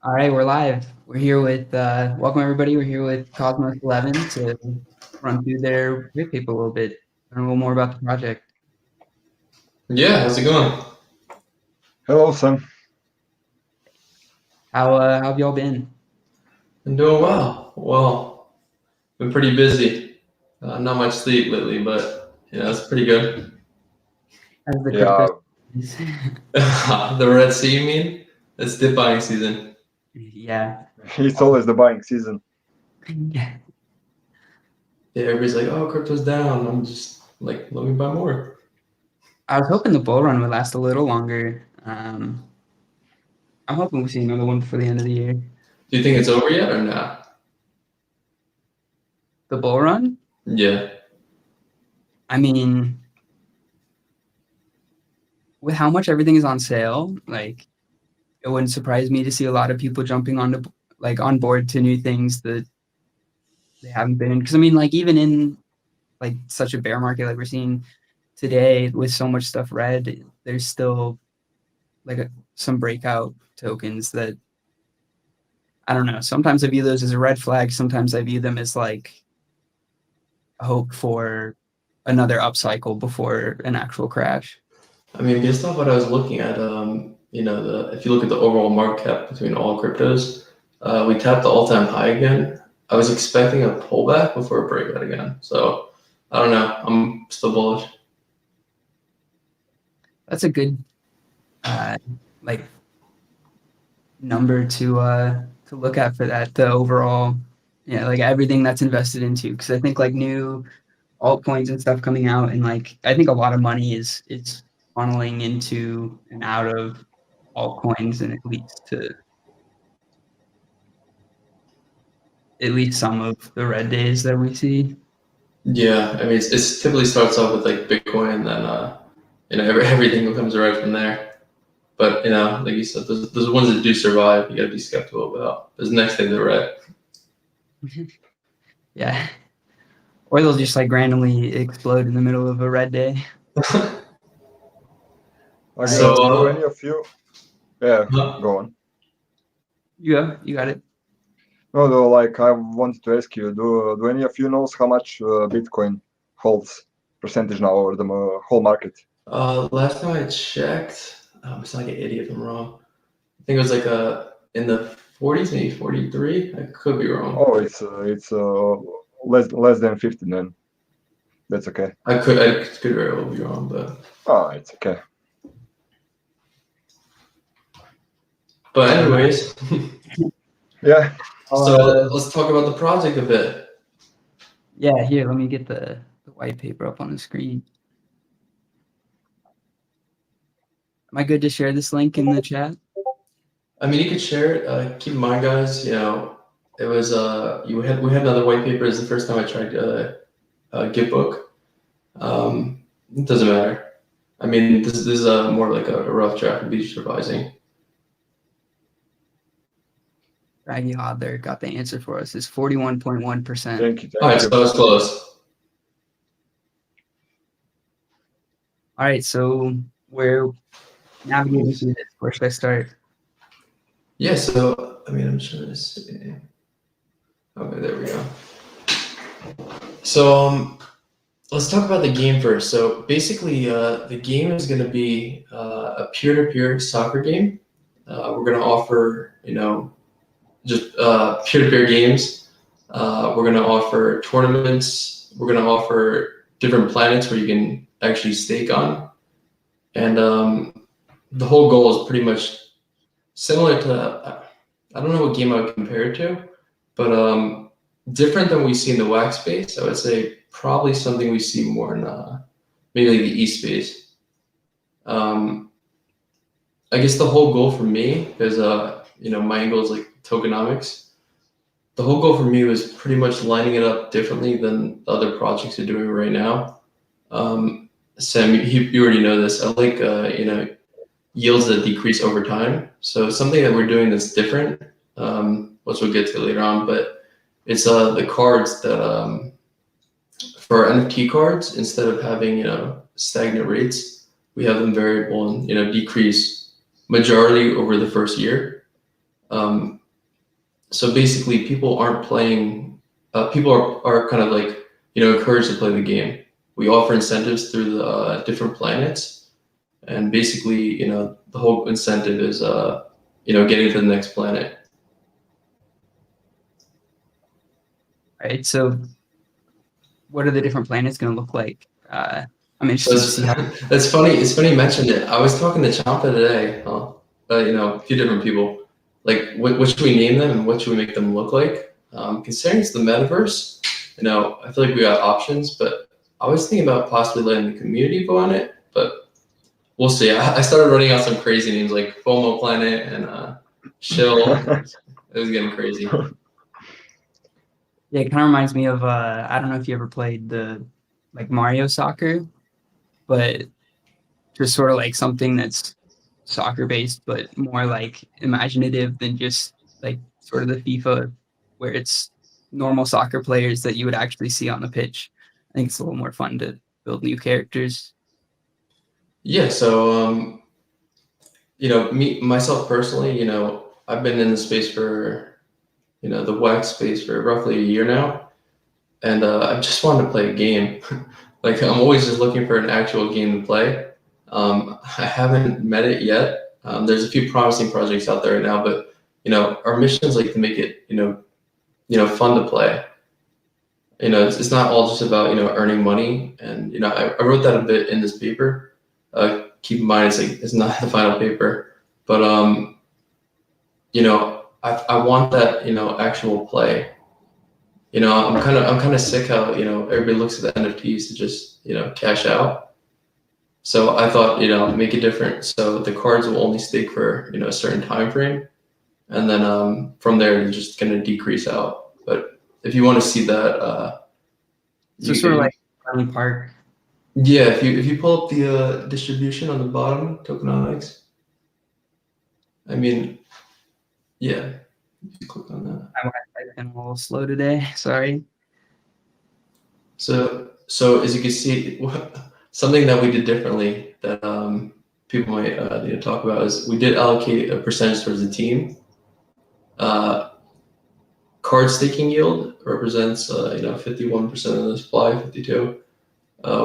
All right, we're live. We're here with welcome everybody. We're here with Cosmos 11 to run through their white paper a little bit, learn a little more about the project. Yeah, how's it going? Hello, Sam. How have y'all been? I'm doing well. Well, been pretty busy. Not much sleep lately, but it's pretty good. As the crypto Yeah, The Red Sea, you mean? It's dip buying season. yeah. it's always the buying season. Yeah. Yeah, everybody's like, "Oh, crypto's down." I'm just like, "Let me buy more." I was hoping the bull run would last a little longer. I'm hoping we'll see another one before the end of the year. Do you think it's over yet or not? The bull run? Yeah. I mean, with how much everything is on sale, like it wouldn't surprise me to see a lot of people jumping on board to new things that they haven't been in. Because I mean, like even in like such a bear market like we're seeing today with so much stuff red, there's still like some breakout tokens that I don't know. Sometimes I view those as a red flag. Sometimes I view them as like a hope for another upcycle before an actual crash. I mean, based off what I was looking at, if you look at the overall market cap between all cryptos, we tapped the all-time high again. I was expecting a pullback before a breakout again. So I don't know. I'm still bullish. That's a good like number to look at for that. The overall, like everything that's invested into. Because I think like new altcoins and stuff coming out, and like I think a lot of money is funneling into and out of altcoins, and it leads to at least some of the red days that we see. Yeah, I mean, it typically starts off with like Bitcoin, and then everything comes around from there. But like you said, those ones that do survive, you got to be skeptical about. Because next thing they're red. Yeah, or they'll just like randomly explode in the middle of a red day. I guess, So, do any of you? Yeah, huh? go on. You got it. No, like I wanted to ask you, do any of you knows how much Bitcoin holds percentage now over the whole market? Last time I checked, I'm sound like an idiot if I'm wrong. I think it was like in the 40s, maybe 43. I could be wrong. Oh, it's less than 50 then. That's okay. I could very well be wrong, but It's okay. anyways. Yeah. So let's talk about the project a bit. Yeah, here, let me get the white paper up on the screen. Am I good to share this link in the chat? I mean, you could share it. Keep in mind, guys. It was we had another white paper. It's the first time I tried Gitbook. It doesn't matter. I mean, this is more like a rough draft of beach revising. Raggy Hod there got the answer for us. It's 41.1%. Thank you. All right, so that was close. All right, so we're navigating through this. Where should I start? Yeah, so I mean, I'm just trying to see. Okay, there we go. So let's talk about the game first. So basically, the game is going to be a peer-to-peer soccer game. We're going to offer, just peer-to-peer games. We're going to offer tournaments. We're going to offer different planets where you can actually stake on. And the whole goal is pretty much similar to, I don't know what game I would compare it to, but different than we see in the wax space. I would say probably something we see more in maybe the E space. I guess the whole goal for me is, my angle is like tokenomics. The whole goal for me was pretty much lining it up differently than the other projects are doing right now. Sam, you already know this. I like, yields that decrease over time. So something that we're doing that's different, which we'll get to later on, but it's the cards that, for our NFT cards, instead of having, stagnant rates, we have them variable and, decrease majority over the first year. So basically, people aren't playing. People are kind of like encouraged to play the game. We offer incentives through the different planets, and basically, the whole incentive is getting to the next planet. Right. So, what are the different planets going to look like? I'm So interested to see how. that's funny. It's funny you mentioned it. I was talking to Champa today. A few different people. Like, what should we name them and what should we make them look like? Considering it's the metaverse, I feel like we got options, but I was thinking about possibly letting the community go on it, but we'll see. I started running out some crazy names like FOMO Planet and Shill. It was getting crazy. Yeah, it kind of reminds me of I don't know if you ever played the like Mario Soccer, but just sort of like something that's soccer based, but more like imaginative than just like sort of the FIFA where it's normal soccer players that you would actually see on the pitch. I think it's a little more fun to build new characters. Yeah, so myself personally, I've been in the space for the wax space for roughly a year now, and I just wanted to play a game. Like I'm always just looking for an actual game to play. I haven't met it yet. There's a few promising projects out there right now, but our mission is like to make it fun to play. It's not all just about earning money, and I wrote that a bit in this paper. Keep in mind it's not the final paper, but I want that actual play. I'm kind of sick how everybody looks at the NFTs to just cash out. So I thought make it different. So the cards will only stake for a certain time frame, and then from there they're just gonna decrease out. But if you want to see that, So sort of like Harley Park. yeah, if you pull up the distribution on the bottom, tokenomics. I mean, yeah, you click on that. I've been a little slow today. Sorry. So as you can see, something that we did differently that people might need to talk about is we did allocate a percentage towards the team. Card staking yield represents 51% of the supply, 52.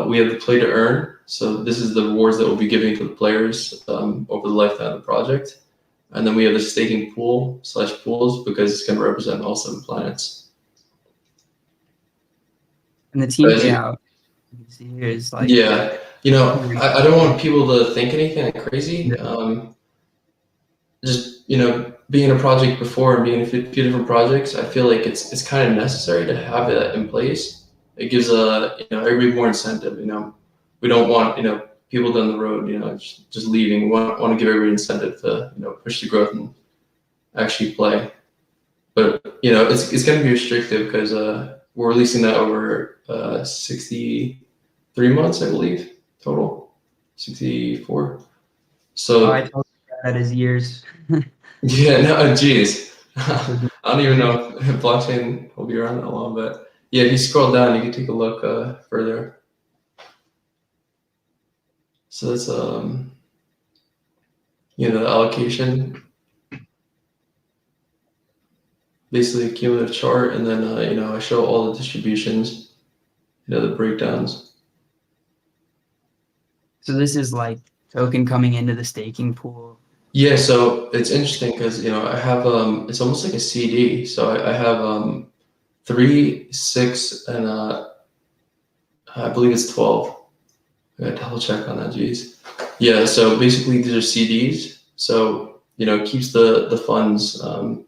We have the play to earn. So this is the rewards that we'll be giving to the players over the lifetime of the project. And then we have the staking pool / pools because it's going to represent all 7 planets. And the team payout you can see here is like yeah, I don't want people to think anything like crazy. Just being in a project before and being in a few different projects, I feel like it's kind of necessary to have that in place. It gives everybody more incentive. We don't want people down the road just leaving. We want to give everybody incentive to push the growth and actually play. But it's going to be restrictive because we're releasing that over 63 months, I believe, total 64. So I told you that is years. yeah, no, geez. I don't even know if blockchain will be around that long, but yeah, if you scroll down, you can take a look further. So that's the allocation, basically a cumulative chart, and then I show all the distributions, the breakdowns. So this is like token coming into the staking pool. Yeah, so it's interesting because I have it's almost like a CD. So I have 3, 6, and I believe it's 12. I gotta double check on that. Geez. Yeah. So basically, these are CDs. So it keeps the funds from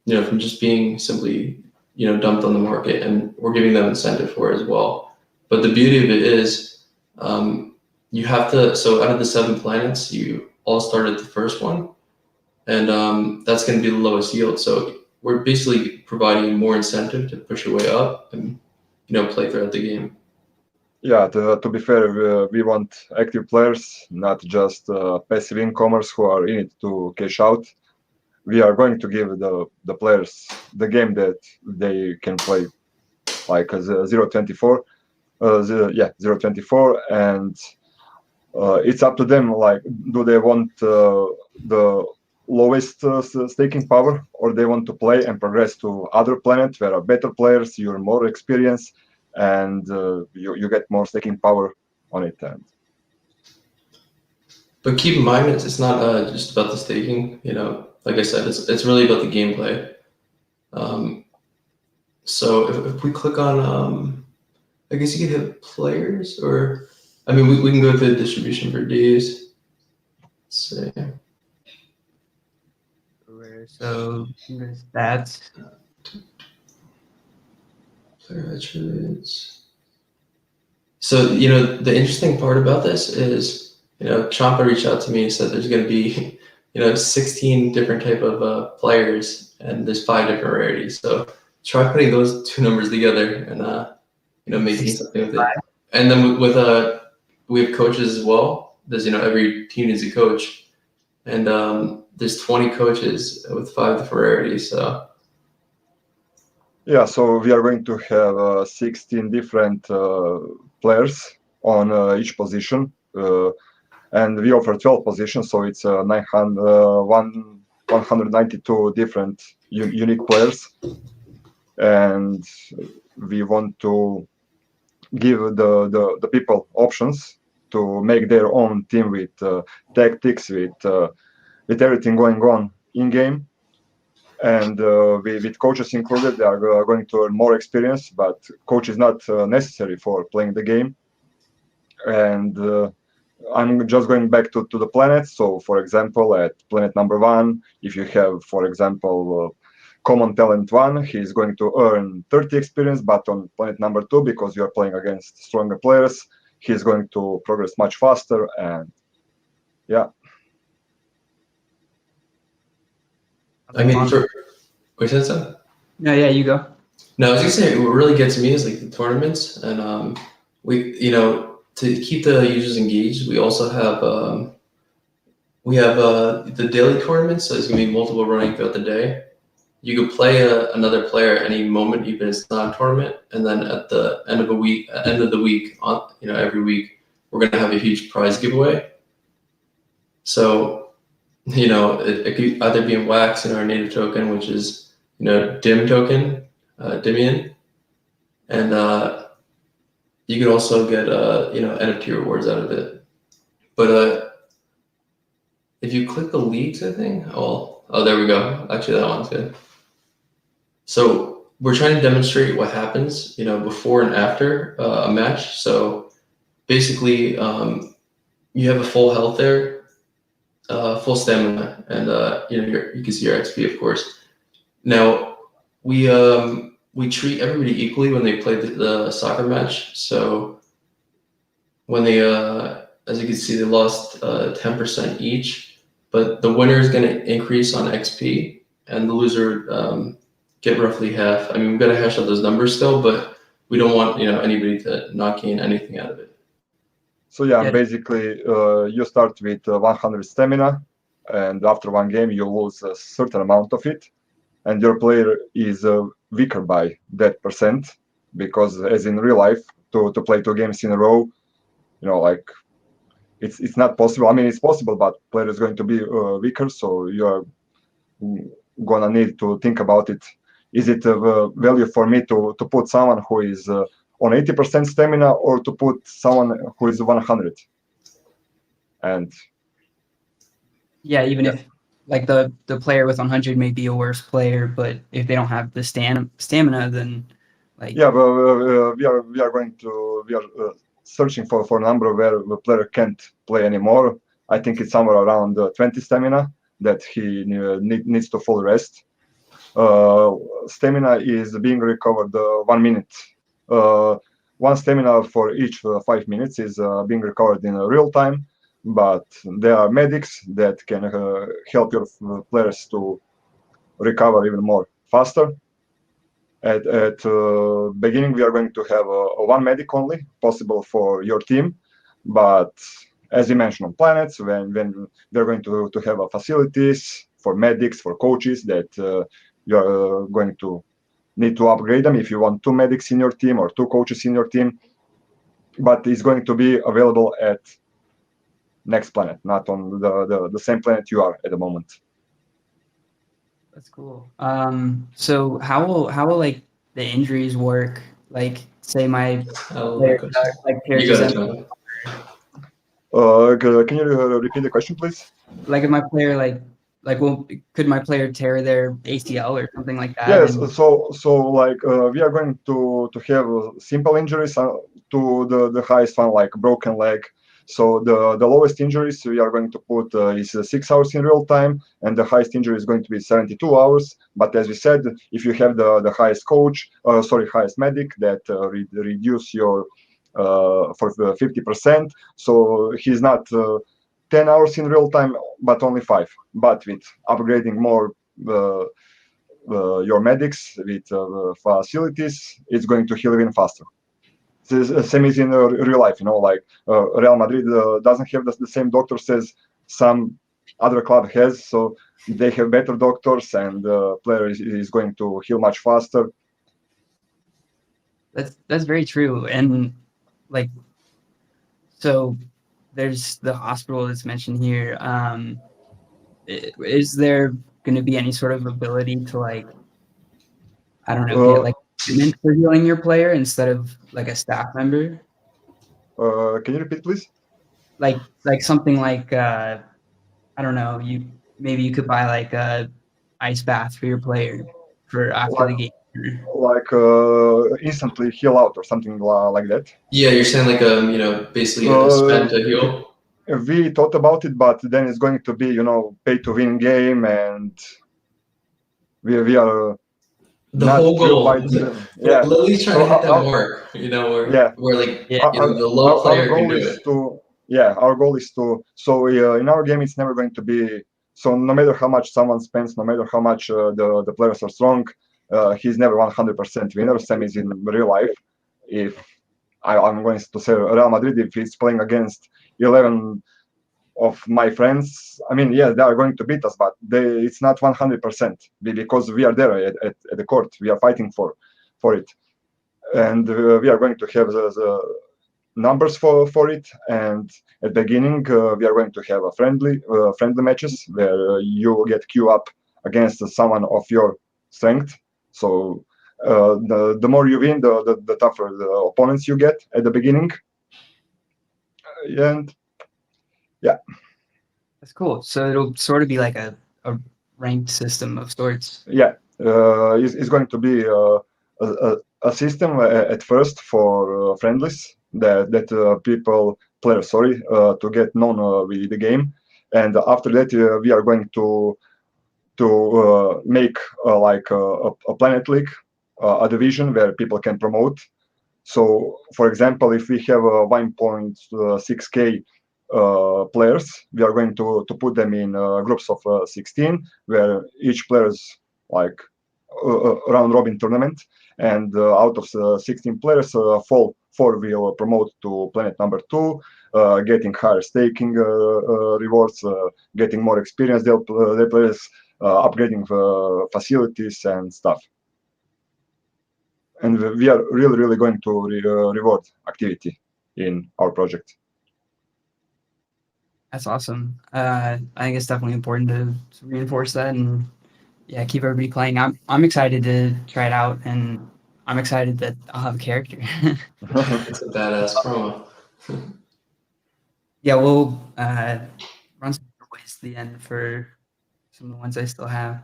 just being simply dumped on the market, and we're giving them incentive for it as well. But the beauty of it is you have to. So out of the 7 planets, you all start at the first one, and that's going to be the lowest yield. So we're basically providing more incentive to push your way up and play throughout the game. Yeah, to be fair, we want active players, not just passive incomers who are in it to cash out. We are going to give the players the game that they can play, like 0.24, 0.24, and it's up to them. Like, do they want the lowest staking power, or they want to play and progress to other planets where are better players, you're more experienced, and you get more staking power on it. And But keep in mind, it's not just about the staking. Like I said, it's really about the gameplay. So if we click on, I guess you could hit players, or I mean, we can go through the distribution for Ds. Let's see. So there's that. Player attributes. So the interesting part about this is Champa reached out to me and said there's going to be 16 different type of players, and there's 5 different rarities. So try putting those 2 numbers together and making something with it. And then we have coaches as well. There's every team needs a coach, and there's 20 coaches with 5 different rarities. So yeah, so we are going to have 16 different players on each position, and we offer 12 positions, so it's 192 different unique players, and we want to give the people options to make their own team with tactics, with everything going on in game. And with coaches included, they are going to earn more experience, but coach is not necessary for playing the game. And I'm just going back to the planets. So, for example, at planet number 1, if you have, for example, common talent 1, he's going to earn 30 experience, but on planet number 2, because you are playing against stronger players, he's going to progress much faster. And yeah. I mean, wait, said so? No, yeah, you go. No, I was gonna say what really gets me is like the tournaments, and we to keep the users engaged, we also have the daily tournaments. So there's gonna be multiple running throughout the day. You could play another player at any moment, even if it's not a tournament. And then at the end of the week, every week, we're gonna have a huge prize giveaway. So it could either be in wax in our native token, which is dim token, Dimian, and you could also get NFT rewards out of it. But if you click the leagues, I think, oh, there we go. Actually, that one's good. So we're trying to demonstrate what happens, before and after a match. So basically, you have a full health there, full stamina, and you can see your XP, of course. Now we treat everybody equally when they play the soccer match. So when they, as you can see, they lost 10% each, but the winner is going to increase on XP, and the loser get roughly half. I mean, we've got to hash out those numbers still, but we don't want anybody to not gain anything out of it. So yeah, basically, you start with 100 stamina, and after one game, you lose a certain amount of it, and your player is weaker by that percent, because as in real life, to play 2 games in a row, like it's not possible. I mean, it's possible, but player is going to be weaker, so you are gonna need to think about it. Is it a value for me to put someone who is on 80% stamina, or to put someone who is 100? And yeah, even if like the player with 100 may be a worse player, but if they don't have the stamina, then like yeah, well, we are searching for a number where the player can't play anymore. I think it's somewhere around 20 stamina that he needs to full rest. Stamina is being recovered 1 minute. 1 stamina for each 5 minutes is being recovered in real time, but there are medics that can help your players to recover even more faster. At beginning, we are going to have a 1 medic only possible for your team, but as you mentioned on planets, when we're going to have facilities for medics, for coaches, that you're going to need to upgrade them if you want 2 medics in your team or 2 coaches in your team, but it's going to be available at next planet, not on the same planet you are at the moment. That's cool. So how will like the injuries work? Like, say my I love player that question. like tears You his got it, M- John. Can you repeat the question, please? like if my player well, could my player tear their ACL or something like that? Yes, And so like we are going to have simple injuries to the highest one, like broken leg. So the lowest injuries we are going to put is 6 hours in real time, and the highest injury is going to be 72 hours. But as we said, if you have the highest coach, highest medic that reduce your for 50%, so he's not 10 hours in real time, but only 5. But with upgrading more. Your medics with facilities, it's going to heal even faster. Same is in real life, like Real Madrid doesn't have the same doctors as some other club has, so they have better doctors, and the player is going to heal much faster. that's very true. And like, so there's the hospital that's mentioned here. Is there going to be any sort of ability to like, I don't know, get Uh, like treatment for healing your player instead of like a staff member? can you repeat, please? Like something like I don't know, you could buy like a ice bath for your player for after Like the game. instantly heal out or something like that. Yeah, you're saying like basically a Uh, spend to heal. we thought about it, but then it's going to be pay to win game, and we are The not whole thrilled goal. by it. But Yeah. Lily's trying So to hit that mark, where yeah, where like Yeah. the low our player can goal do is it. to yeah, our goal is to so in our game it's never going to be so no matter how much someone spends, no matter how much the players are strong, he's never 100% winner. Same is in real life. If I'm going to say Real Madrid, if he's playing against 11 of my friends, I mean, yeah, they are going to beat us, but it's not 100% because we are there at the court. We are fighting for it, and we are going to have the numbers for it. And at the beginning, we are going to have a friendly matches where you will get queue up against someone of your strength. So the more you win, the tougher the opponents you get at the beginning. And yeah. That's cool. So it'll sort of be like a ranked system of sorts. Yeah, it's going to be a system at first for friendlies that players, to get known with the game, and after that we are going to make like a planet league, a division where people can promote. So, for example, if we have 1.6k players, we are going to put them in groups of 16, where each player is like a round robin tournament, and out of 16 players, four will promote to planet number 2, getting higher staking rewards, getting more experience. Their players upgrading facilities and stuff. And we are really going to reward activity in our project. That's awesome. I think it's definitely important to reinforce that and yeah, keep everybody playing. I'm excited to try it out, and I'm excited that I'll have a character. It's a badass promo. Yeah, we'll run some giveaways at the end for some of the ones I still have.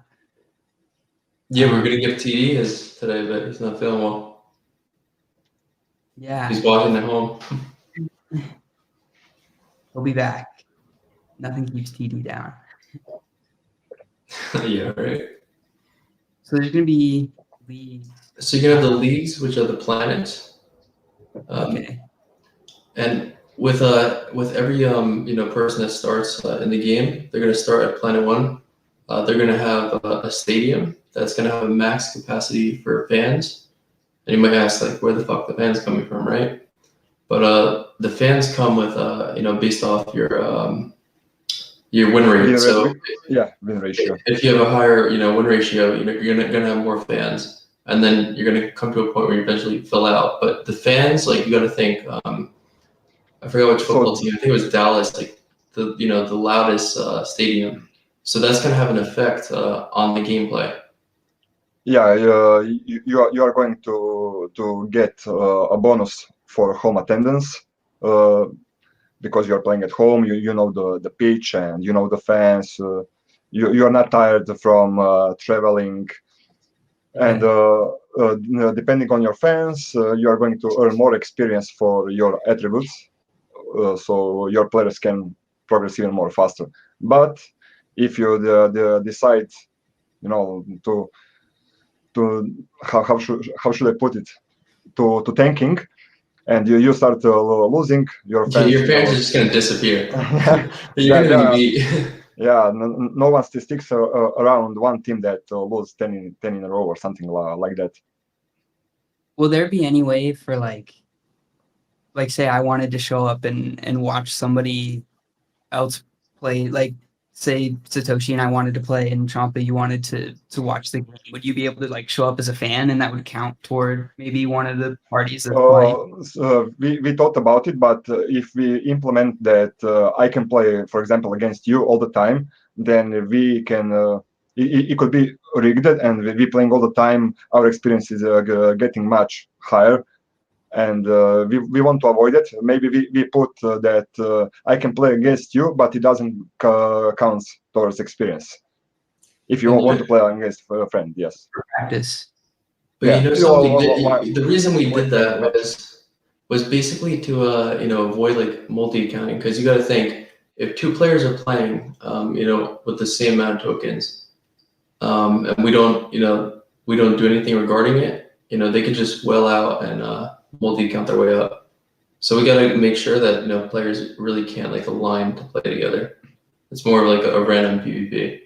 Yeah, we're gonna give TD his today, but he's not feeling well. Yeah, He's watching at home. he'll be back. Nothing keeps TD down. Yeah, right. So there's gonna be leagues. So you can have the leagues, which are the planets. Okay. And with every person that starts in the game, they're gonna start at planet 1. They're gonna have a stadium that's gonna have a max capacity for fans. And you might ask like, where the fuck the fans coming from, right? But the fans come with based off your win rate. So Win ratio. if you have a higher win ratio, you're gonna have more fans, and then you're gonna come to a point where you eventually fill out. But the fans, like you got to think. I forgot which football team. I think it was Dallas. Like the loudest stadium So that's going to have an effect on the gameplay. Yeah, you are going to get a bonus for home attendance because you are playing at home. You know the pitch and you know the fans. You are not tired from traveling, and depending on your fans, you are going to earn more experience for your attributes, so your players can progress even more faster. But if you decide, to how should I put it, to tanking, and you start losing your fans. Your fans are just going to disappear. You're Yeah, going to be. yeah, no one sticks around one team that loses 10 in a row or something like that. Will there be any way for like say I wanted to show up and watch somebody else play, like say Satoshi and I wanted to play and Champa, you wanted to watch the game, would you be able to like show up as a fan and that would count toward maybe one of the parties that's playing? We thought about it, but if we implement that I can play, for example, against you all the time, then we can. It could be rigged, and we playing all the time. Our experience is getting much higher, and we want to avoid it. Maybe we put that I can play against you, but it doesn't count towards experience. If you want to play against a friend, yes. Practice. But Yeah. you know something, the reason we did that was basically to avoid like multi-accounting, because you got to think, if two players are playing with the same amount of tokens, and we don't do anything regarding it, they could just well out and multi-account their way up. So we got to make sure that players really can't like align to play together. It's more of like a random PvP.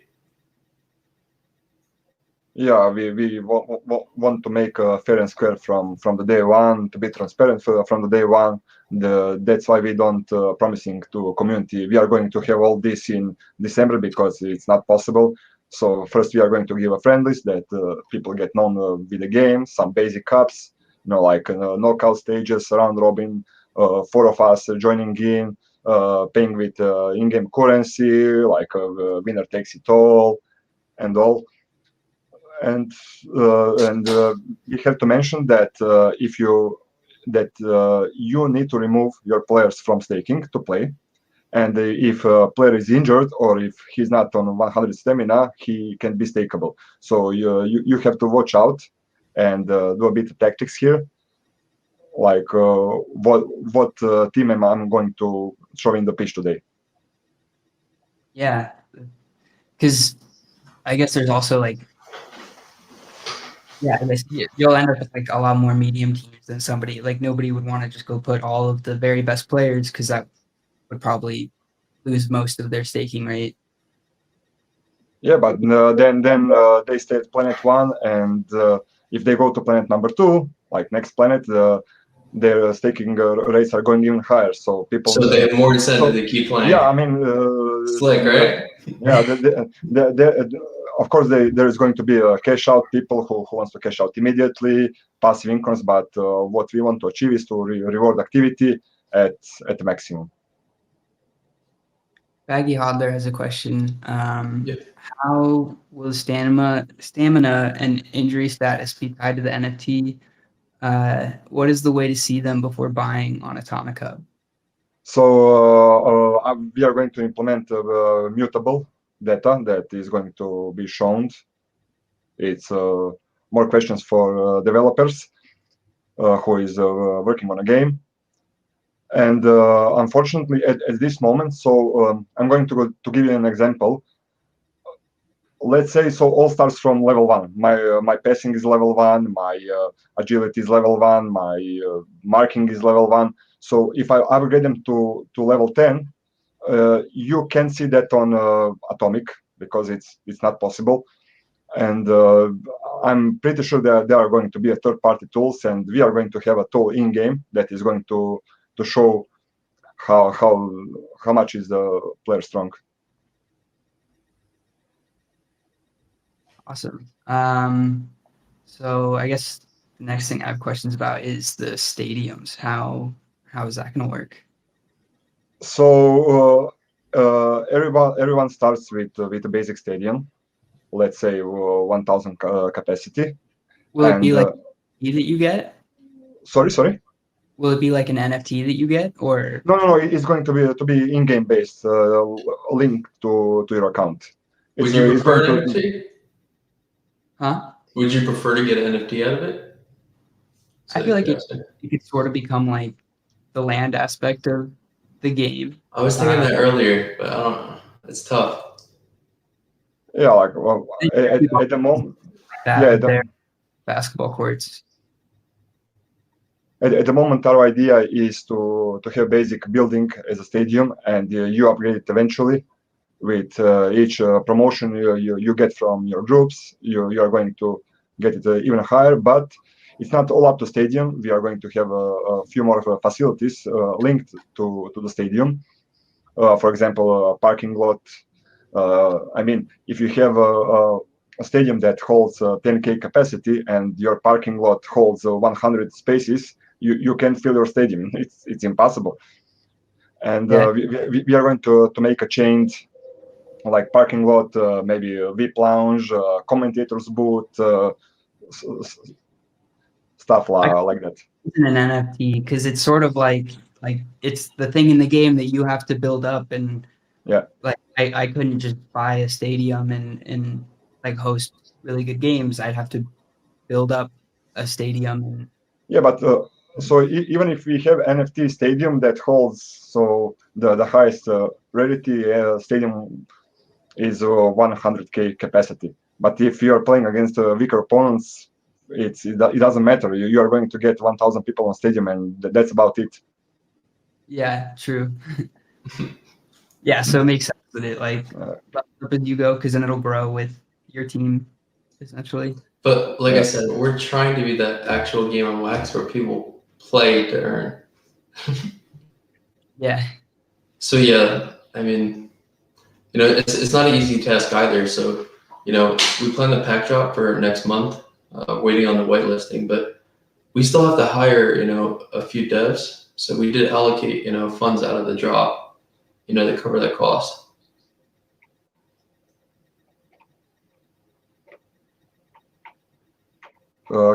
Yeah, we want to make fair and square from the day one, to be transparent from the day one. That's why we don't promising to community we are going to have all this in December, because it's not possible. So first we are going to give a friend list that people get known with the game, some basic cups, like knockout stages, round robin, 4 of us joining in, paying with in-game currency, like winner takes it all and all. And we have to mention that if you need to remove your players from staking to play, and if a player is injured or if he's not on 100 stamina, he can be stakeable. So you have to watch out and do a bit of tactics here, like what team am I going to show in the pitch today. Yeah, because I guess there's also like, yeah, you'll end up with like a lot more medium teams than somebody, like nobody would want to just go put all of the very best players, because that would probably lose most of their staking rate. Yeah, but then they stay at planet 1, and if they go to planet number 2, like next planet, their staking rates are going even higher. So people. So they have more incentive to keep playing. Yeah, I mean, slick, right? Yeah, of course, there is going to be cash out people who wants to cash out immediately, passive incomes. But what we want to achieve is to reward activity at the maximum. Baggy Hodler has a question. Yep. How will stamina and injury status be tied to the NFT? What is the way to see them before buying on Atomic Hub? So we are going to implement mutable data that is going to be shown. It's more questions for developers who is working on a game. And unfortunately, at this moment, so I'm going to give you an example. Let's say so all starts from level 1. My passing is level 1, my agility is level 1, my marking is level 1. So if I upgrade them to level 10, you can see that on Atomic, because it's not possible. And I'm pretty sure that there are going to be third-party tools, and we are going to have a tool in game that is going to show how much is the player strong. Awesome. So I guess the next thing I have questions about is the stadiums. How is that going to work? So Everyone starts with a basic stadium, let's say 1,000 capacity, Will it be and like NFT that you get? sorry. Will it be like an NFT that you get, or No. It's going to be in-game based, linked to your account. Would you It's going prefer an to NFT? huh? Would you prefer to get an NFT out of it? I So feel you like could ask it. it could sort of become like the land aspect of the game. I was thinking that earlier, but I don't know. It's tough. yeah, like well, Then you have people at the moment, like that yeah, with their basketball courts. at the moment our idea is to have basic building as a stadium, and you upgrade it eventually with each promotion you get from your groups. You are going to get it even higher, but it's not all up to stadium. We are going to have a few more facilities linked to the stadium. For example, a parking lot. I mean, if you have a stadium that holds 10K capacity and your parking lot holds 100 spaces, you can't fill your stadium. It's impossible. And Yeah, we are going to make a change like parking lot, maybe a VIP lounge, commentators booth, stuff I like that. it's an NFT because it's sort of like it's the thing in the game that you have to build up, and Yeah, like I couldn't just buy a stadium and like host really good games. I'd have to build up a stadium. And yeah, but so even if we have NFT stadium that holds so the highest rarity stadium is 100K capacity. But if you are playing against weaker opponents, it doesn't matter. You are going to get 1,000 people on stadium, and that's about it. yeah, true. Yeah, so it makes sense with it. Like, Uh, up as you go, because then it'll grow with your team, essentially. But like I yeah, said, we're trying to be that actual game on wax where people play to earn. Yeah, So yeah, I mean, it's not an easy task either. So, we plan the pack drop for next month, waiting on the whitelisting, but we still have to hire, a few devs. So we did allocate, funds out of the drop, to cover that cost.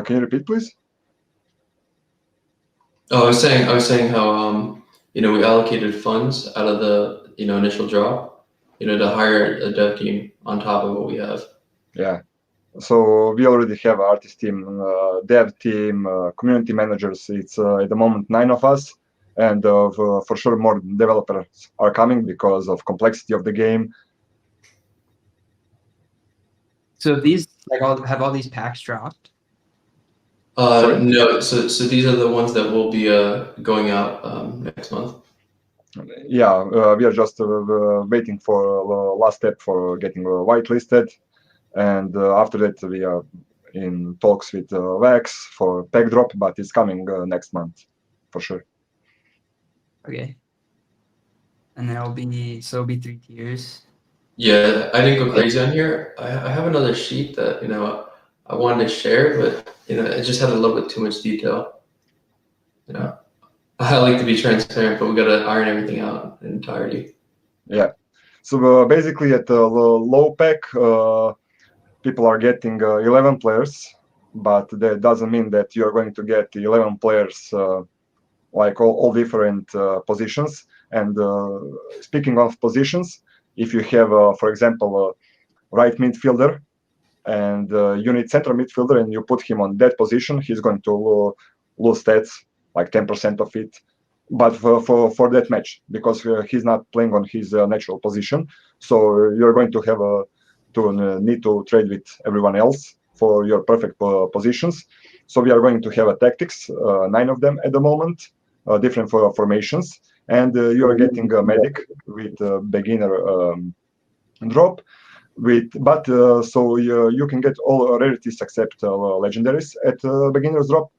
can you repeat, please? Oh, I was saying how, we allocated funds out of the, initial drop, to hire a dev team on top of what we have. Yeah. So we already have artist team, dev team, community managers. It's at the moment 9 of us, and for sure more developers are coming because of complexity of the game. so these like all these packs dropped. Sorry. No, so these are the ones that will be going out next month. Yeah, we are just waiting for last step for getting whitelisted, and after that we are in talks with Vax for pack drop, but it's coming next month for sure. Okay, and then it'll be 3 tiers. Yeah, I didn't go crazy on here. I have another sheet that I wanted to share, but it just had a little bit too much detail. I like to be transparent, but we gotta iron everything out in entirety. Yeah. So basically, at the low pack, people are getting 11 players, but that doesn't mean that you are going to get 11 players like all different positions. And speaking of positions, if you have, for example, a right midfielder and you need center midfielder and you put him on that position, he's going to lose stats, like 10% of it. But for that match, because he's not playing on his natural position, so you're going to have to need to trade with everyone else for your perfect positions. So we are going to have a tactics, 9 of them at the moment, different formations, and you are getting a medic with beginner drop. But so you can get all rarities except legendaries at beginner's drop.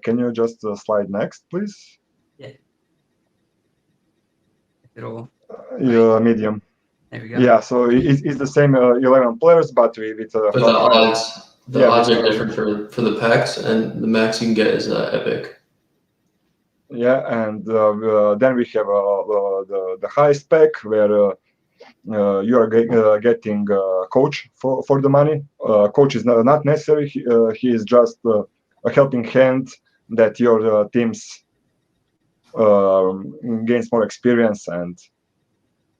Can you just slide next, please? Yeah, it'll. Medium. There we go. Yeah, so it's the same 11 players, but with But a higher. the Yeah, odds are different for the packs, and the max you can get is epic. Yeah, and then we have the high spec where you are getting coach for the money. Coach is not necessary. He is just a helping hand that your teams gains more experience. And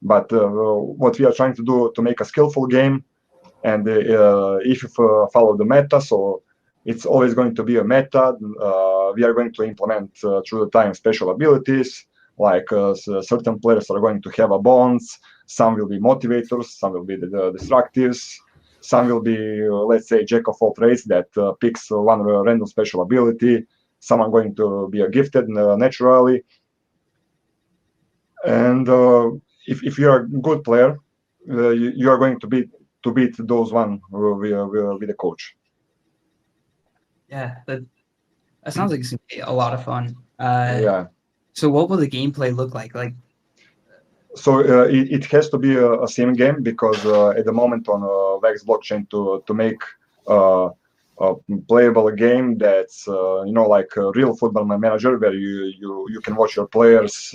but what we are trying to do to make a skillful game, and if you follow the meta, so it's always going to be a meta. We are going to implement through the time special abilities, like certain players are going to have a bonds, some will be motivators, some will be the destructives, some will be, let's say, jack of all trades that picks one random special ability, some are going to be gifted naturally. And if you are a good player, you are going to beat those one with the coach. Yeah, that sounds like it's gonna be a lot of fun. Yeah. So what will the gameplay look like? Like, So it has to be a sim game because at the moment on Vex blockchain to make a playable game that's like a real football manager where you can watch your players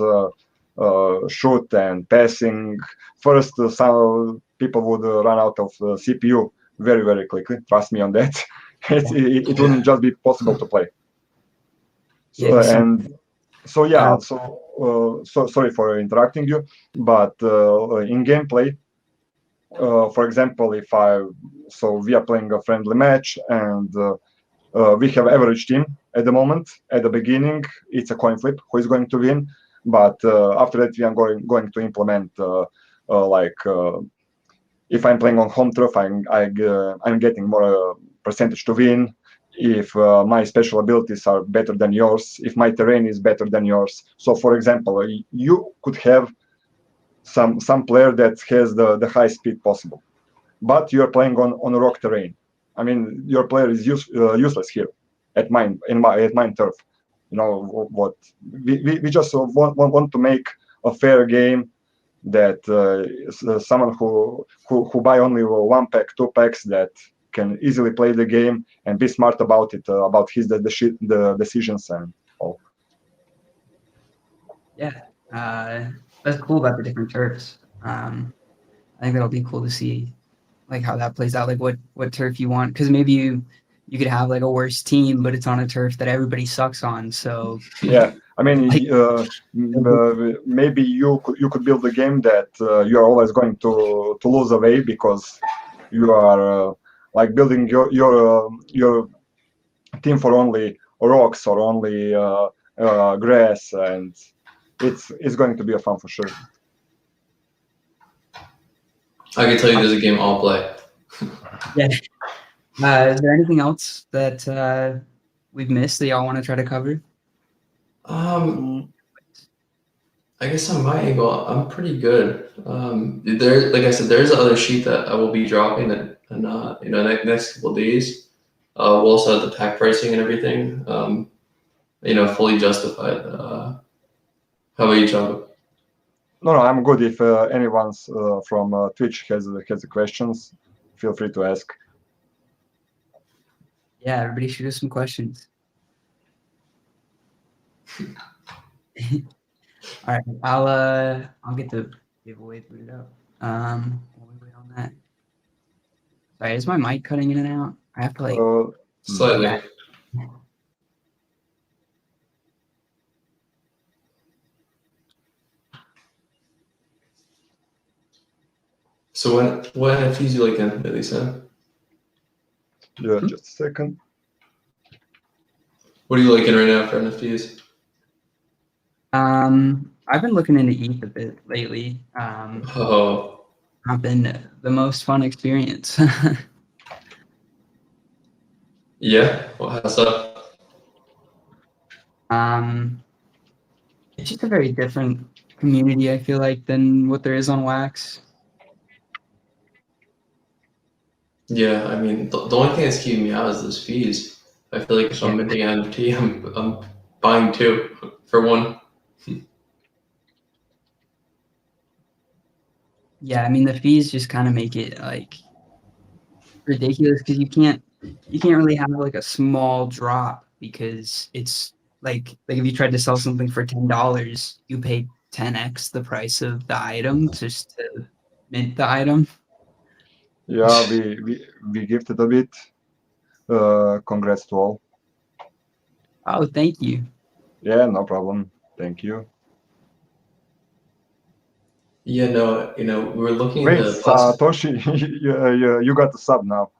shoot and passing. First, some people would run out of CPU very quickly. Trust me on that. It wouldn't just be possible to play. So, yeah, 'cause and so yeah, so sorry for interrupting you, but in gameplay, for example, we are playing a friendly match and we have average team at the moment. At the beginning, it's a coin flip who is going to win, but after that we are going to implement like if I'm playing on home turf, I'm getting more percentage to win. If my special abilities are better than yours, if my terrain is better than yours. So, for example, you could have some player that has the high speed possible, but you are playing on rock terrain. I mean, your player is useless here at mine turf. You know what? We just want to make a fair game that someone who buy only one pack, two packs that can easily play the game and be smart about it, about the decisions and all. yeah, that's cool about the different turfs. I think that'll be cool to see, like how that plays out. Like what turf you want, because maybe you could have like a worse team, but it's on a turf that everybody sucks on. So Yeah, I mean, like, maybe you could build a game that you are always going to lose away because you are like building your team for only rocks or only grass, and it's going to be a fun for sure. I can tell you there's a game I'll play. yeah. Is there anything else that we've missed that y'all want to try to cover? I guess on my angle, I'm pretty good. Like I said, there's another sheet that I will be dropping in next couple of days. We'll also have the pack pricing and everything. Fully justified. How about you, John? No, I'm good. If anyone's from Twitch has questions, feel free to ask. Yeah, everybody shoot us some questions. All right, I'll get the giveaway booted up. While we wait on that. Sorry, is my mic cutting in and out? I have to like Slightly. Yeah. So what NFTs you liking, Elisa? Yeah, just a second. What are you liking right now for NFTs? I've been looking into ETH a bit lately. Oh, Not been the most fun experience. yeah. Well, how's that? It's just a very different community, I feel like, than what there is on Wax. Yeah, I mean, the only thing that's keeping me out is those fees. I feel like if I'm Yeah. minting an NFT, I'm buying two for one. Yeah, I mean the fees just kind of make it like ridiculous because you can't really have like a small drop because it's like if you tried to sell something for $10, you pay 10x the price of the item just to mint the item. Yeah, we gifted a bit. Congrats to all. Oh, thank you. Yeah, no problem. Thank you. Yeah, no, we were looking Wait, into possible. Satoshi, you got the sub now.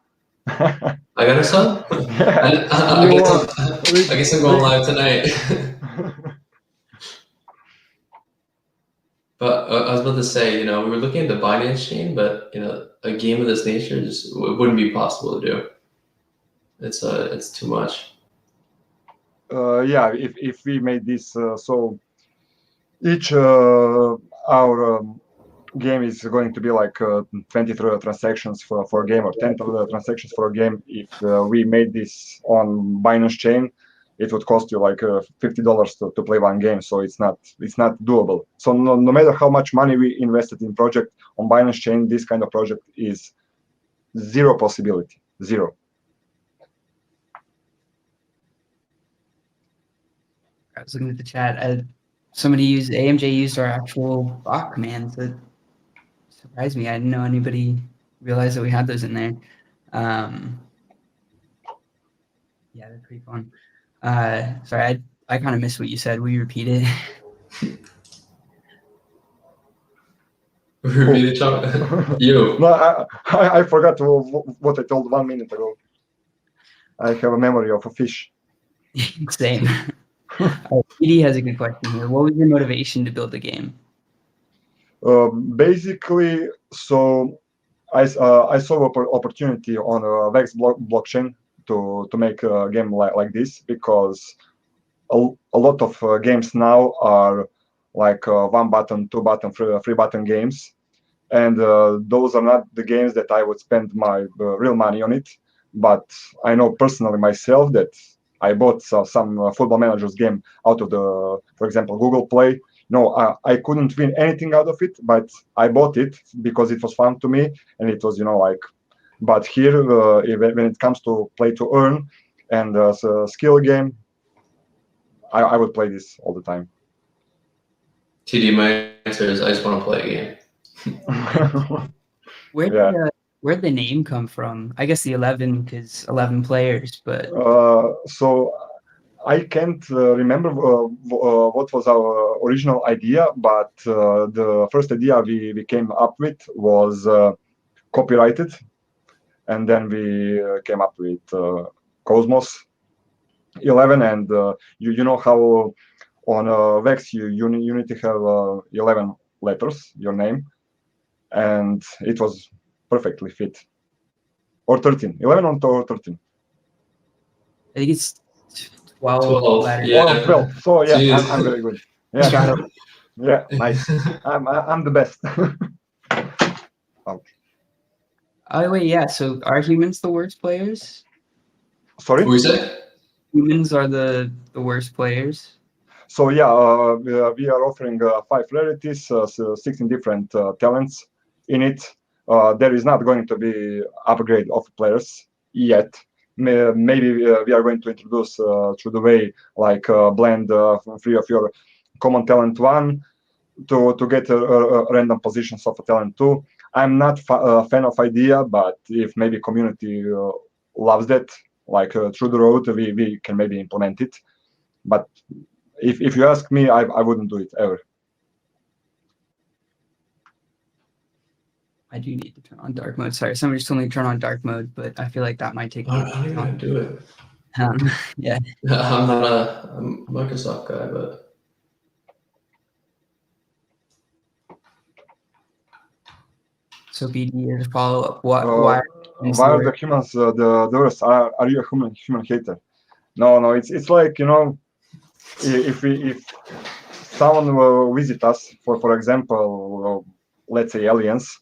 I got a sub. Yeah, I you guess won. I guess I'm going live tonight. But I was about to say, we were looking at the Binance chain, but a game of this nature just wouldn't be possible to do. It's too much. Yeah, if we made this so each our game is going to be like 20 transactions for a game or 10 transactions for a game. If we made this on Binance chain, it would cost you like $50 to play one game. So it's not doable. So no matter how much money we invested in project on Binance chain, this kind of project is zero possibility. Zero. I was looking at the chat. Somebody AMJ used our actual bot commands. That surprised me. I didn't know anybody realized that we had those in there. Yeah, they're pretty fun. Sorry, I kind of missed what you said. Will you repeat it? Repeat it, Chuck. You. No, I forgot what I told 1 minute ago. I have a memory of a fish. Same. PD has a good question here. What was your motivation to build the game? Basically, so I saw an opportunity on Vex blockchain to make a game like this, because a lot of games now are like one button, two button, three button games, and those are not the games that I would spend my real money on it. But I know personally myself that I bought some Football Managers game out of the, for example, Google Play. No, I couldn't win anything out of it, but I bought it because it was fun to me, and it was, like. But here, when it comes to play to earn and a skill game, I would play this all the time. TD, my answer is I just want to play a game. Where'd the name come from? I guess the 11 because 11 players, but so I can't remember what was our original idea, but the first idea we came up with was copyrighted, and then we came up with Cosmos 11, and you know how on Vex you need to have 11 letters, your name, and it was perfectly fit. Or 13, 11 or 13. I think it's 12 12, letters. yeah. Or 12. So yeah, Jeez. I'm very good. Yeah, yeah, nice. I'm the best. Oh wait, yeah. So are humans the worst players? Sorry. What you say? Humans are the worst players. So yeah, we are offering 5 rarities, 16 different talents in it. There is not going to be upgrade of players yet. Maybe we are going to introduce through the way like blend 3 of your common talent 1 to get random positions of a talent 2. I'm not a fan of idea, but if maybe community loves that, like through the road, we can maybe implement it. But if you ask me, I wouldn't do it ever. I do need to turn on dark mode. Sorry, somebody just told me to turn on dark mode, but I feel like that might take. I don't even know how to do it. Yeah. I'm not a Microsoft guy, but. So BD, to follow up, why Why are the humans the worst? Are you a human hater? No. It's like, if someone will visit us for example, let's say aliens,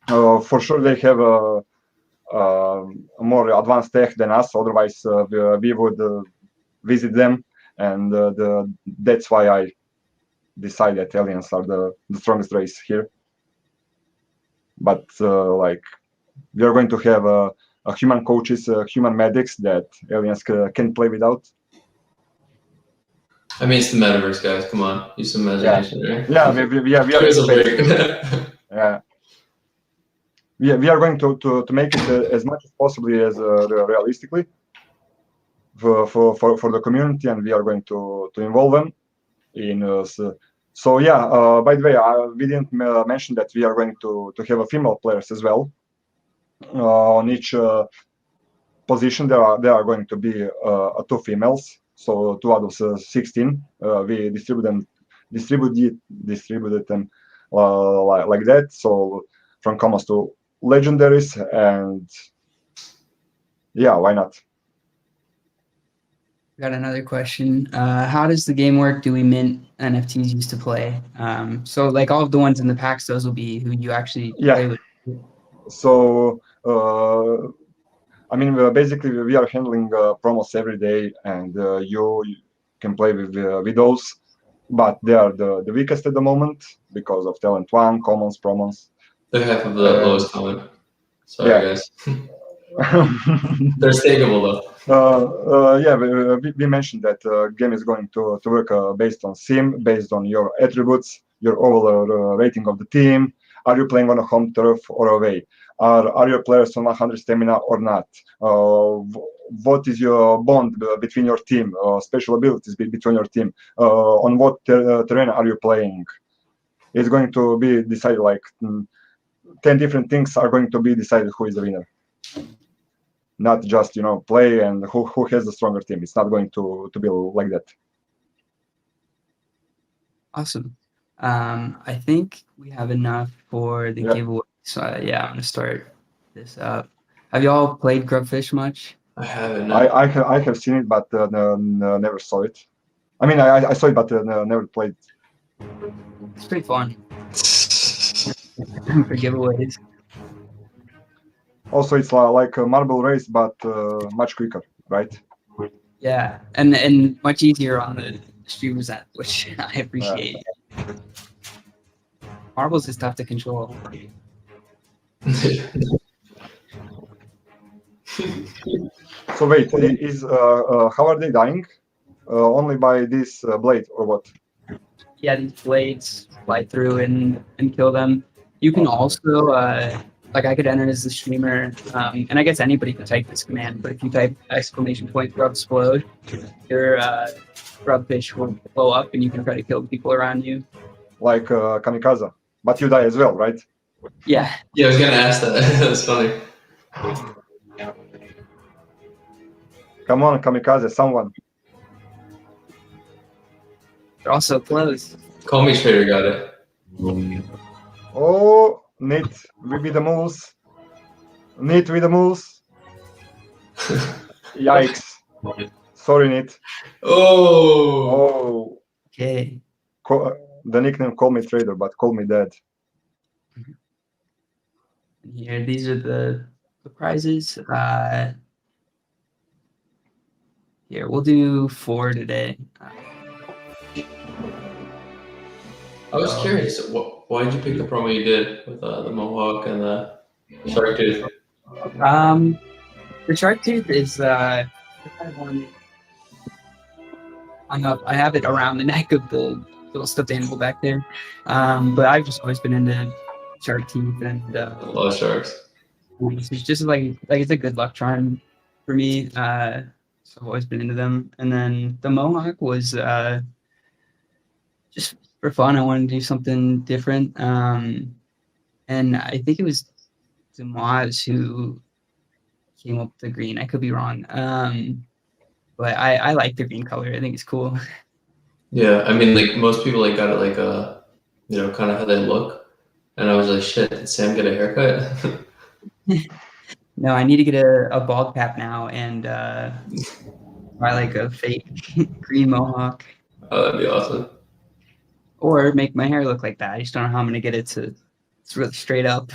for sure they have a more advanced tech than us. Otherwise, we would visit them, and that's why I decide that aliens are the strongest race here. But like, we are going to have human coaches, human medics that aliens can play without. I mean, it's the metaverse, guys. Come on, use some imagination, right? Yeah, we are Give in us a space. break. Yeah. We are going to make it as much as possibly as realistically for the community, and we are going to involve them in. So yeah. By the way, we didn't mention that we are going to have a female players as well. On each position, there are going to be 2 females. So 2 out of 16. We distributed them like that. So from commons to legendaries, and yeah, why not? Got another question. How does the game work? Do we mint NFTs used to play? So like all of the ones in the packs, those will be who you actually play with. So I mean, basically we are handling promos every day, and you can play with those, but they are the weakest at the moment because of talent 1, commons, promos. They're half of the lowest common. Sorry, Yeah. guys. They're stakeable though. Yeah, we mentioned that game is going to work based on sim, based on your attributes, your overall rating of the team. Are you playing on a home turf or away? Are your players on 100 stamina or not? What is your bond between your team? Special abilities between your team? On what terrain are you playing? It's going to be decided like 10 different things are going to be decided who is the winner. Not just play and who has the stronger team. It's not going to be like that. Awesome. I think we have enough for the giveaway. So yeah, I'm gonna start this up. Have y'all played Grubfish much? I haven't. No. I have seen it, but never saw it. I mean, I saw it, but never played. It's pretty fun for giveaways. Also, it's like a marble race, but much quicker, right? Yeah, and much easier on the streamers app, which I appreciate. Marbles is tough to control. So wait, is how are they dying? Only by this blade or what? Yeah, these blades fly through and kill them. You can also like I could enter as the streamer, and I guess anybody could type this command. But if you type !grub explode, your grubfish will blow up, and you can try to kill people around you. Like kamikaze, but you die as well, right? Yeah. Yeah, I was gonna ask that. That's funny. Come on, kamikaze, someone. They're also close. Call me Trader got it. Oh, Nate with the moves. Nate with the moves. Yikes. Sorry, Nate. Oh. Okay. The nickname call me Trader, but call me Dad. Here, these are the prizes. Here, we'll do 4 today. I was curious. Why did you pick the promo you did with the Mohawk and the Shark Tooth? The shark tooth is I have it around the neck of the little stuffed animal back there. But I've just always been into shark teeth, and I love sharks. it's just like it's a good luck charm for me. So I've always been into them. And then the Mohawk was just for fun. I wanted to do something different. And I think it was Demoz who came up with the green. I could be wrong. But I like the green color. I think it's cool. Yeah, I mean, like most people like got it like kind of how they look, and I was like, shit, did Sam get a haircut? No, I need to get a bald cap now and buy like a fake green mohawk. Oh, that'd be awesome. Or make my hair look like that. I just don't know how I'm gonna get it to it's really straight up.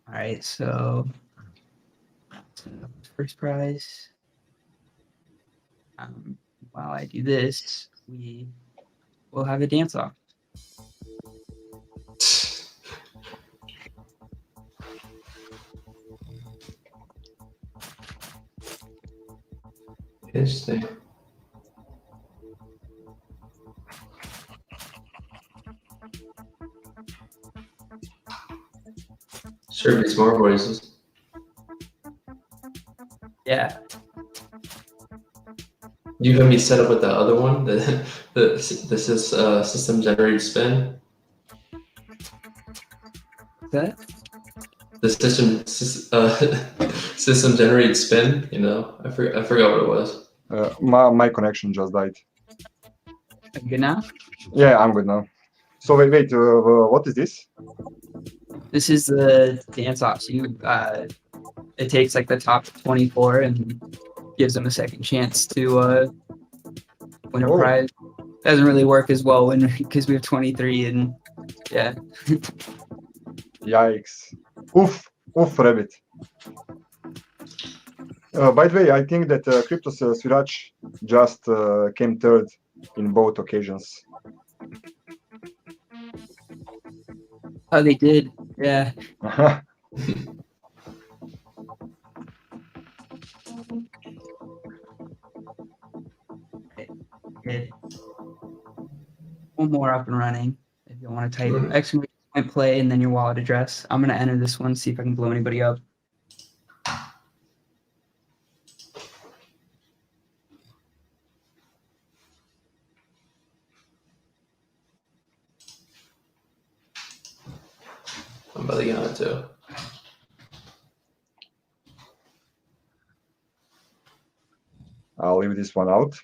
All right, so first prize. While I do this, we will have a dance off. Interesting. Sure beats more voices. Yeah. You have me set up with the other one, system generated spin. That? The system generated spin. You know, I forgot what it was. My connection just died. Good now? Yeah, I'm good now. So wait, what is this? This is the dance off. So it takes like the top 24 and gives them a second chance to win a Oh. prize. Doesn't really work as well when because we have 23 and yeah. Yikes. Oof, rabbit. By the way, I think that Cryptos Sviraj just came third in both occasions. Oh, they did. Yeah. Good. One more up and running. If you want to type exclamation point play and then your wallet address. I'm gonna enter this one, see if I can blow anybody up. I'm about to get on it too. I'll leave this one out.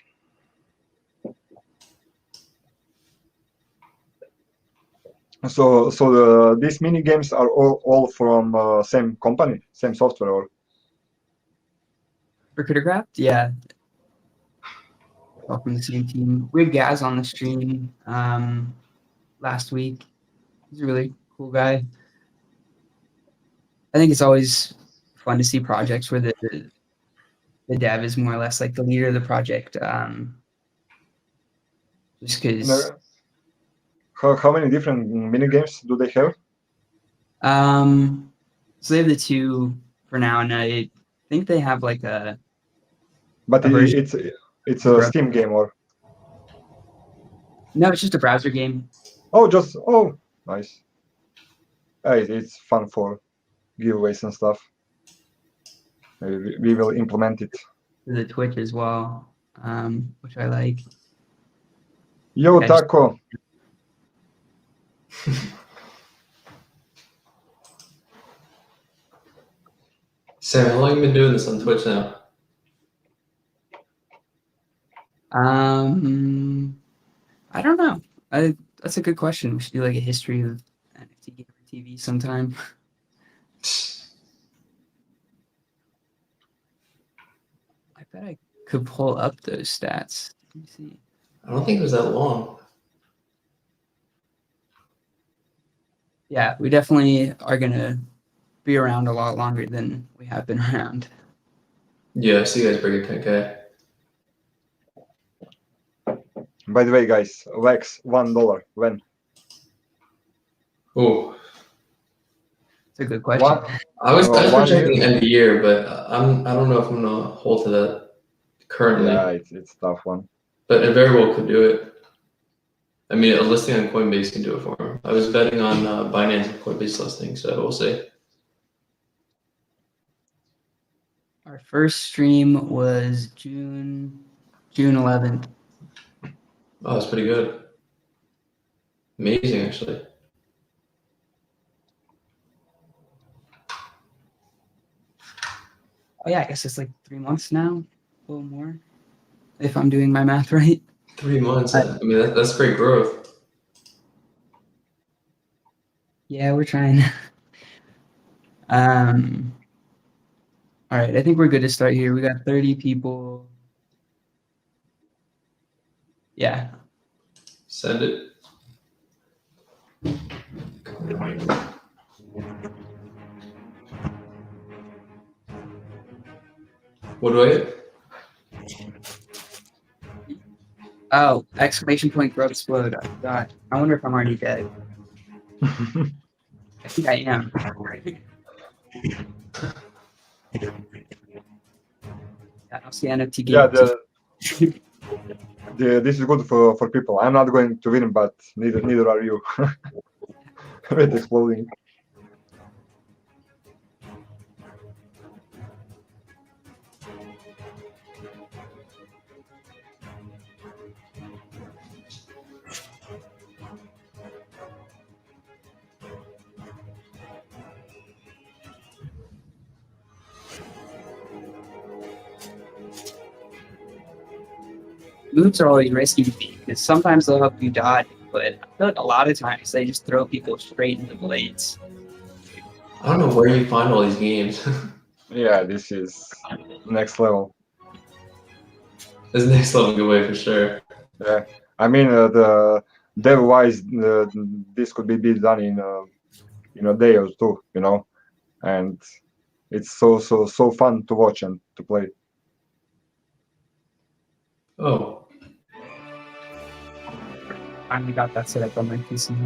So these mini games are all from same company, same software, or? For Crittercraft? Yeah. All from the same team. We had Gaz on the stream last week. He's a really cool guy. I think it's always fun to see projects where the dev is more or less like the leader of the project. Just because. How many different mini games do they have? So they have the two for now, and I think they have like a. But it's a Steam game, or? No, it's just a browser game. Oh, nice. It's fun for giveaways and stuff. Maybe we will implement it. The Twitch as well, which I like. Yo, Taco. Sam, how long have you been doing this on Twitch now? I don't know. That's a good question. We should do like a history of NFTG TV sometime. I bet I could pull up those stats. Let me see. I don't think it was that long. Yeah, we definitely are gonna be around a lot longer than we have been around. Yeah, see you guys break a 10K. By the way, guys, Lex, $1. When? Oh, It's a good question. I was 1 projecting end of the year, but I don't know if I'm gonna hold to that currently. Yeah, it's a tough one. But it very well could do it. I mean, a listing on Coinbase can do it for him. I was betting on Binance and Coinbase listing, so we'll see. Our first stream was June 11th. Oh, that's pretty good. Amazing, actually. Oh yeah, I guess it's like 3 months now, a little more, if I'm doing my math right. 3 months. I mean, that's great growth. Yeah, we're trying. All right, I think we're good to start here. We got 30 people. Yeah. Send it. What do I hit? Oh, exclamation point growth explode. I forgot. I wonder if I'm already dead. I think I am. I'll see NFT Yeah, games. this is good for people. I'm not going to win, but neither are you. With exploding. Moves are always risky because sometimes they'll help you dodge, but I feel like a lot of times they just throw people straight into blades. I don't know where you find all these games. Yeah, this is next level. This next level giveaway for sure. Yeah, I mean the dev-wise, this could be done in a day or two, and it's so fun to watch and to play. Oh, Finally got that set up on my PC.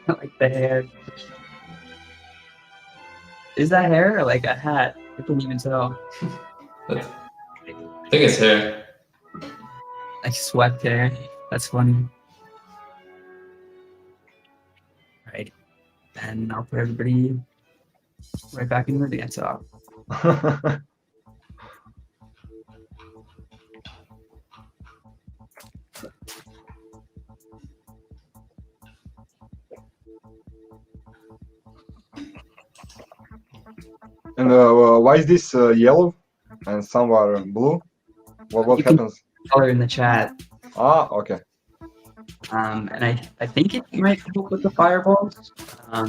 I like the hair. Is that hair or like a hat? I can't even tell. I think it's hair. Like swept hair. That's funny. Right. And I'll put everybody right back in the dance off. And why is this yellow and some are blue? What You can happens? color in the chat. Ah, okay. And I think it might help with the fireballs. I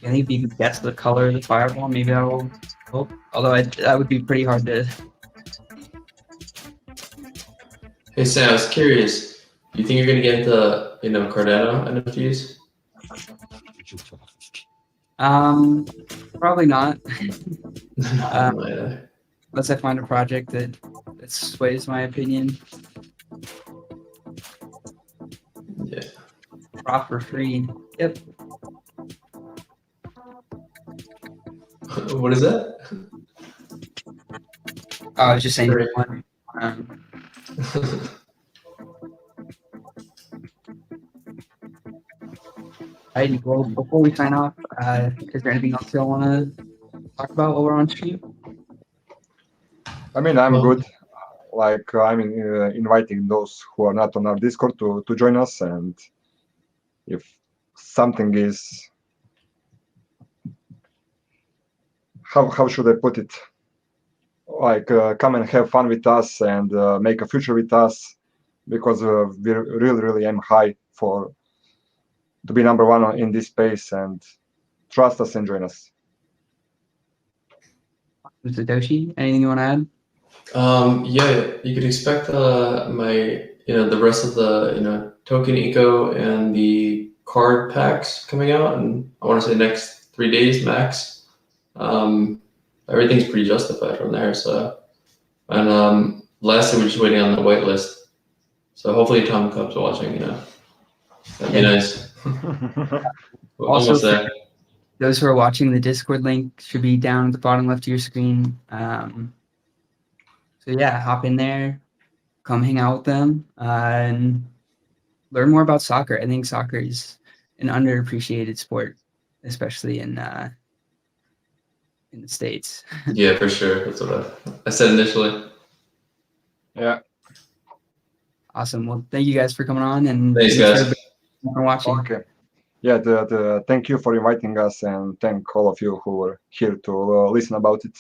think if you can guess the color of the fireball, maybe that'll help. Although that would be pretty hard to. Hey Sam, I was curious. Do you think you're gonna get into Cardano NFTs? Probably not. Not really. Unless I find a project that sways my opinion. Yeah. Prop for free. Yep. What is that? Oh, I was just saying. Great. Alrighty, well, before we sign off, is there anything else y'all want to talk about while we're on stream? I mean, I'm Well- good. Like I'm inviting those who are not on our Discord to join us, and if something is, how should I put it? Like come and have fun with us and make a future with us, because we really aim high to be number one in this space, and trust us and join us. Satoshi, anything you want to add? Yeah, you could expect the rest of the token eco and the card packs coming out, and I want to say next 3 days max. Everything's pretty justified from there. So, and lastly, we're just waiting on the whitelist. So hopefully Tom Cup's watching. That'd be nice. We're Also, almost there. Those who are watching, the Discord link should be down at the bottom left of your screen. So yeah, hop in there, come hang out with them, and learn more about soccer. I think soccer is an underappreciated sport, especially in the States. Yeah, for sure. That's what I said initially. Yeah. Awesome. Well, thank you guys for coming on, and Thanks, thanks guys. everybody for watching. Okay. Yeah. Thank you for inviting us, and thank all of you who were here to listen about it.